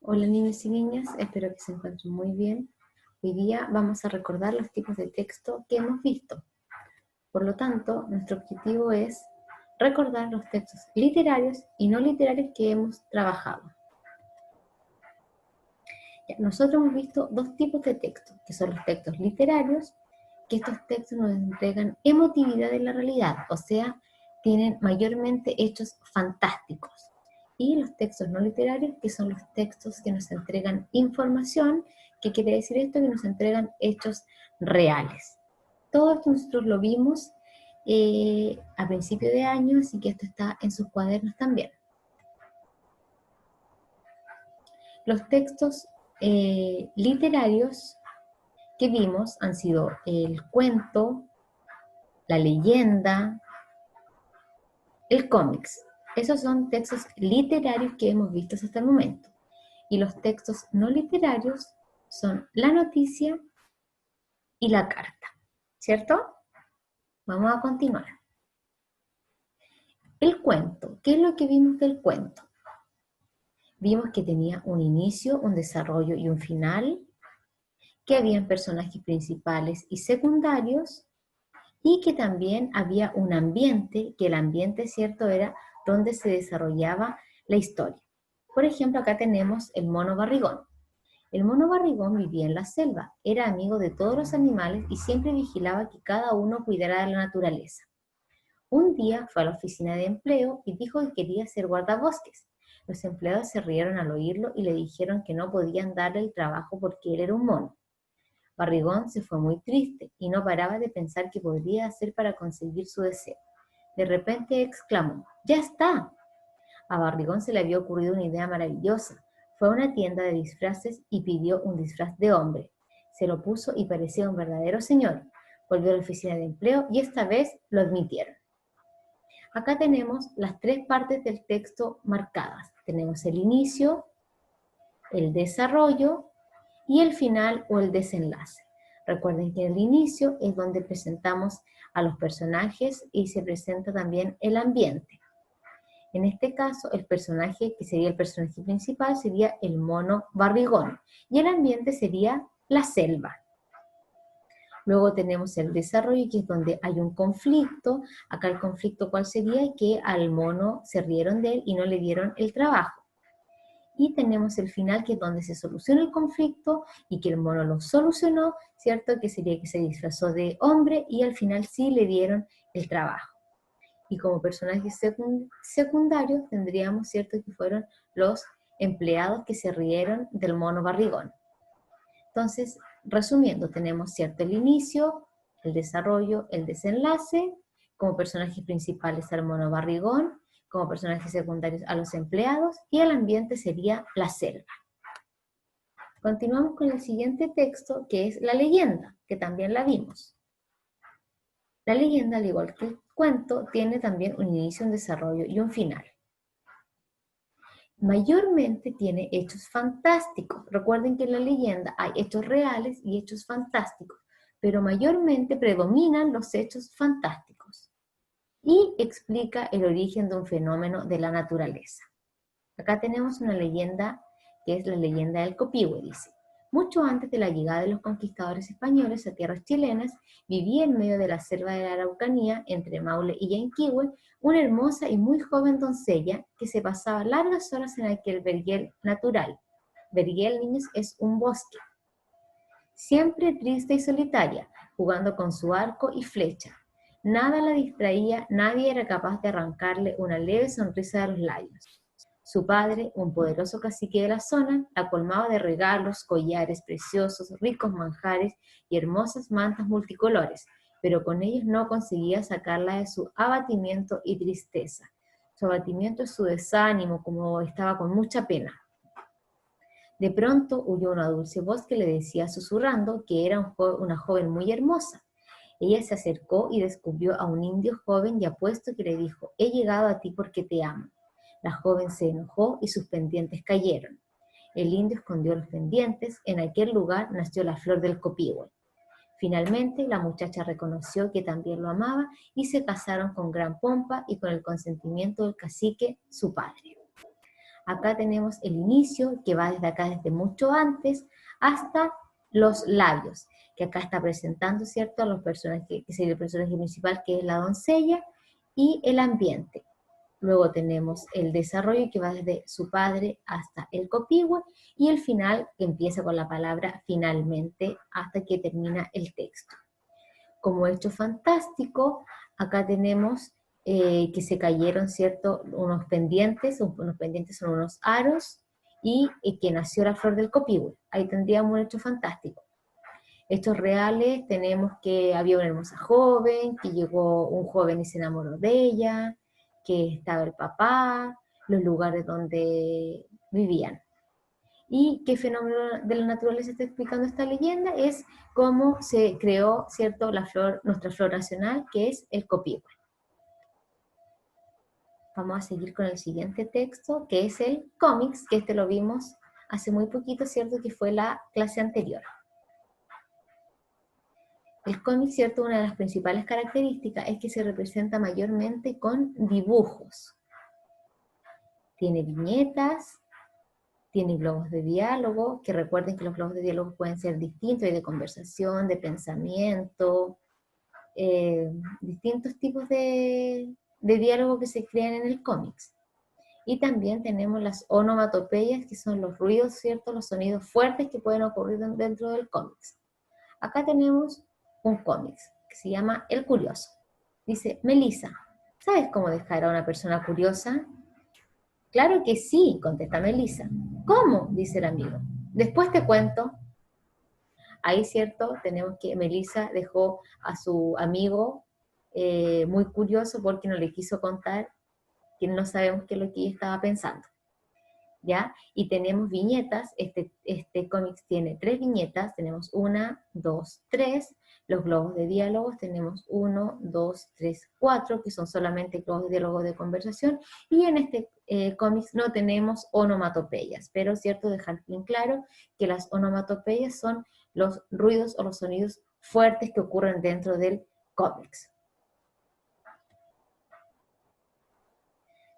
Hola niños y niñas, espero que se encuentren muy bien. Hoy día vamos a recordar los tipos de texto que hemos visto. Por lo tanto, nuestro objetivo es recordar los textos literarios y no literarios que hemos trabajado. Nosotros hemos visto dos tipos de textos, que son los textos literarios, que estos textos nos entregan emotividad en la realidad, o sea, tienen mayormente hechos fantásticos. Y los textos no literarios, que son los textos que nos entregan información, que quiere decir esto, que nos entregan hechos reales. Todo esto nosotros lo vimos a principio de año, así que esto está en sus cuadernos también. Los textos literarios que vimos han sido el cuento, la leyenda, el cómics. Esos son textos literarios que hemos visto hasta el momento. Y los textos no literarios son la noticia y la carta. ¿Cierto? Vamos a continuar. El cuento. ¿Qué es lo que vimos del cuento? Vimos que tenía un inicio, un desarrollo y un final, que habían personajes principales y secundarios, y que también había un ambiente, que el ambiente, cierto, era donde se desarrollaba la historia. Por ejemplo, acá tenemos el mono Barrigón. El mono Barrigón vivía en la selva, era amigo de todos los animales y siempre vigilaba que cada uno cuidara de la naturaleza. Un día fue a la oficina de empleo y dijo que quería ser guardabosques. Los empleados se rieron al oírlo y le dijeron que no podían darle el trabajo porque él era un mono. Barrigón se fue muy triste y no paraba de pensar qué podría hacer para conseguir su deseo. De repente exclamó: ¡Ya está! A Barrigón se le había ocurrido una idea maravillosa. Fue a una tienda de disfraces y pidió un disfraz de hombre. Se lo puso y parecía un verdadero señor. Volvió a la oficina de empleo y esta vez lo admitieron. Acá tenemos las tres partes del texto marcadas. Tenemos el inicio, el desarrollo y el final o el desenlace. Recuerden que el inicio es donde presentamos a los personajes y se presenta también el ambiente. En este caso, el personaje que sería el personaje principal sería el mono Barrigón y el ambiente sería la selva. Luego tenemos el desarrollo, que es donde hay un conflicto. Acá el conflicto, ¿cuál sería? Que al mono se rieron de él y no le dieron el trabajo. Y tenemos el final, que es donde se soluciona el conflicto y que el mono lo solucionó, ¿cierto? Que sería que se disfrazó de hombre y al final sí le dieron el trabajo. Y como personajes secundarios tendríamos, ¿cierto?, que fueron los empleados que se rieron del mono Barrigón. Entonces, resumiendo, tenemos, ¿cierto?, el inicio, el desarrollo, el desenlace, como personajes principales al mono Barrigón, como personajes secundarios a los empleados, y el ambiente sería la selva. Continuamos con el siguiente texto, que es la leyenda, que también la vimos. La leyenda, al igual que el cuento, tiene también un inicio, un desarrollo y un final. Mayormente tiene hechos fantásticos. Recuerden que en la leyenda hay hechos reales y hechos fantásticos, pero mayormente predominan los hechos fantásticos. Y explica el origen de un fenómeno de la naturaleza. Acá tenemos una leyenda que es la leyenda del Copihue, dice. Mucho antes de la llegada de los conquistadores españoles a tierras chilenas, vivía en medio de la selva de la Araucanía, entre Maule y Yanquihue, una hermosa y muy joven doncella que se pasaba largas horas en aquel vergel natural. Vergel, niños, es un bosque. Siempre triste y solitaria, jugando con su arco y flecha. Nada la distraía, nadie era capaz de arrancarle una leve sonrisa de los labios. Su padre, un poderoso cacique de la zona, la colmaba de regalos, collares preciosos, ricos manjares y hermosas mantas multicolores, pero con ellos no conseguía sacarla de su abatimiento y tristeza. Su abatimiento es su desánimo, como estaba con mucha pena. De pronto oyó una dulce voz que le decía susurrando que era una joven muy hermosa. Ella se acercó y descubrió a un indio joven y apuesto que le dijo: he llegado a ti porque te amo. La joven se enojó y sus pendientes cayeron. El indio escondió los pendientes. En aquel lugar nació la flor del Copihue. Finalmente, la muchacha reconoció que también lo amaba y se casaron con gran pompa y con el consentimiento del cacique, su padre. Acá tenemos el inicio, que va desde acá, desde mucho antes, hasta los labios, que acá está presentando, ¿cierto?, a los personajes, que sería el personaje principal, que es la doncella, y el ambiente. Luego tenemos el desarrollo, que va desde su padre hasta el copihue, y el final, que empieza con la palabra finalmente, hasta que termina el texto. Como hecho fantástico, acá tenemos que se cayeron, ¿cierto?, unos pendientes son unos aros, y que nació la flor del copihue. Ahí tendríamos un hecho fantástico. Hechos reales, tenemos que había una hermosa joven, que llegó un joven y se enamoró de ella, que estaba el papá, los lugares donde vivían. ¿Y qué fenómeno de la naturaleza está explicando esta leyenda? Es cómo se creó, ¿cierto?, la flor, nuestra flor nacional, que es el copihue. Vamos a seguir con el siguiente texto, que es el cómics, que este lo vimos hace muy poquito, ¿cierto?, que fue la clase anterior. El cómic, ¿cierto?, una de las principales características es que se representa mayormente con dibujos. Tiene viñetas, tiene globos de diálogo, que recuerden que los globos de diálogo pueden ser distintos, hay de conversación, de pensamiento, distintos tipos de diálogo que se crean en el cómic. Y también tenemos las onomatopeyas, que son los ruidos, ¿cierto?, los sonidos fuertes que pueden ocurrir dentro del cómic. Acá tenemos un cómic que se llama El Curioso. Dice, Melissa, ¿sabes cómo dejar a una persona curiosa? Claro que sí, contesta Melissa. ¿Cómo? Dice el amigo. Después te cuento. Ahí, cierto, tenemos que Melissa dejó a su amigo muy curioso porque no le quiso contar, que no sabemos qué es lo que ella estaba pensando. ¿Ya? Y tenemos viñetas, este cómic tiene 3 viñetas, tenemos 1, 2, 3, los globos de diálogos tenemos 1, 2, 3, 4, que son solamente globos de diálogo de conversación, y en este cómic no tenemos onomatopeyas, pero es cierto dejar bien claro que las onomatopeyas son los ruidos o los sonidos fuertes que ocurren dentro del cómic.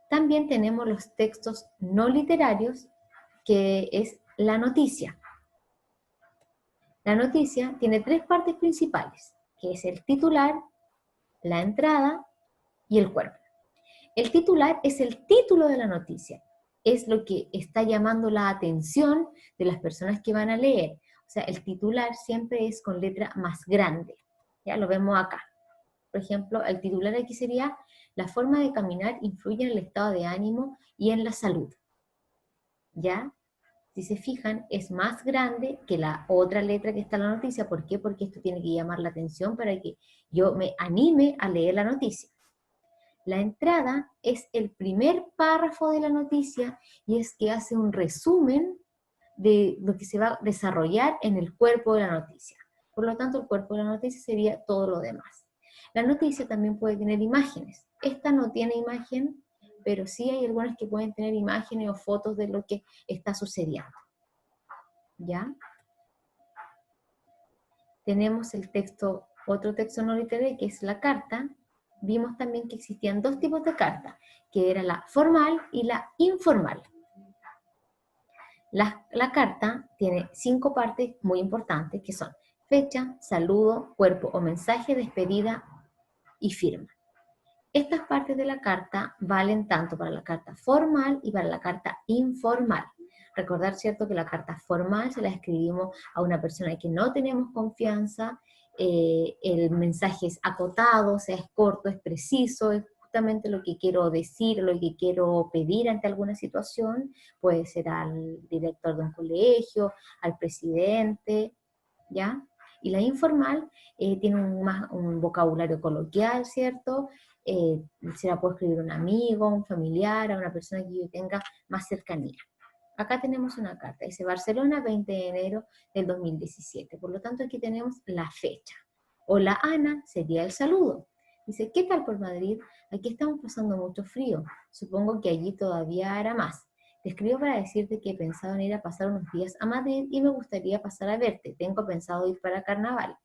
También tenemos los textos no literarios, que es la noticia. La noticia tiene 3 partes principales, que es el titular, la entrada y el cuerpo. El titular es el título de la noticia, es lo que está llamando la atención de las personas que van a leer. O sea, el titular siempre es con letra más grande. Ya lo vemos acá. Por ejemplo, el titular aquí sería: la forma de caminar influye en el estado de ánimo y en la salud. ¿Ya? Si se fijan, es más grande que la otra letra que está en la noticia. ¿Por qué? Porque esto tiene que llamar la atención para que yo me anime a leer la noticia. La entrada es el primer párrafo de la noticia y es que hace un resumen de lo que se va a desarrollar en el cuerpo de la noticia. Por lo tanto, el cuerpo de la noticia sería todo lo demás. La noticia también puede tener imágenes. Esta no tiene imagen, pero sí hay algunas que pueden tener imágenes o fotos de lo que está sucediendo. ¿Ya? Tenemos el texto, otro texto no literario, que es la carta. Vimos también que existían 2 tipos de carta, que era la formal y la informal. La carta tiene 5 partes muy importantes, que son fecha, saludo, cuerpo o mensaje, despedida y firma. Estas partes de la carta valen tanto para la carta formal y para la carta informal. Recordar, ¿cierto?, que la carta formal se la escribimos a una persona que no tenemos confianza, el mensaje es acotado, o sea, es corto, es preciso, es justamente lo que quiero decir, lo que quiero pedir ante alguna situación, puede ser al director de un colegio, al presidente, ¿ya? Y la informal tiene un vocabulario coloquial, ¿cierto? Se la puede escribir a un amigo, a un familiar, a una persona que yo tenga más cercanía. Acá tenemos una carta, dice Barcelona, 20 de enero del 2017. Por lo tanto, aquí tenemos la fecha. Hola Ana, sería el saludo. Dice, ¿qué tal por Madrid? Aquí estamos pasando mucho frío. Supongo que allí todavía hará más. Te escribo para decirte que he pensado en ir a pasar unos días a Madrid y me gustaría pasar a verte. Tengo pensado ir para carnaval.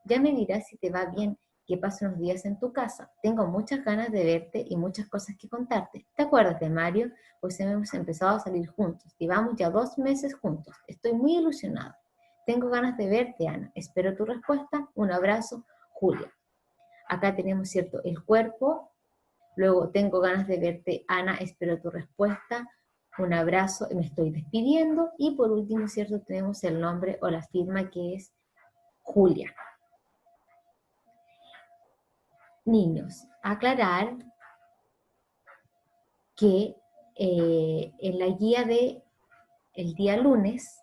Ya me dirás si te va bien que paso unos días en tu casa. Tengo muchas ganas de verte y muchas cosas que contarte. ¿Te acuerdas de Mario? Pues hemos empezado a salir juntos. Llevamos ya 2 meses juntos. Estoy muy ilusionada. Tengo ganas de verte, Ana. Espero tu respuesta. Un abrazo, Julia. Acá tenemos, ¿cierto?, el cuerpo. Luego, tengo ganas de verte, Ana. Espero tu respuesta. Un abrazo. Me estoy despidiendo. Y por último, ¿cierto?, tenemos el nombre o la firma que es Julia. Niños, aclarar que en la guía de el día lunes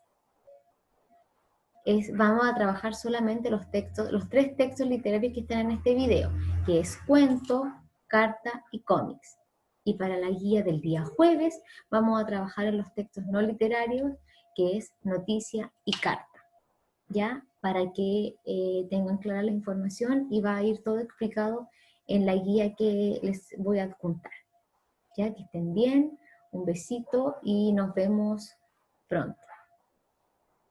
vamos a trabajar solamente los textos, los 3 textos literarios que están en este video, que es cuento, carta y cómics. Y para la guía del día jueves vamos a trabajar en los textos no literarios, que es noticia y carta, ¿ya? Para que tengan clara la información y va a ir todo explicado en la guía que les voy a adjuntar. Ya, que estén bien, un besito y nos vemos pronto.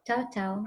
Chao, chao.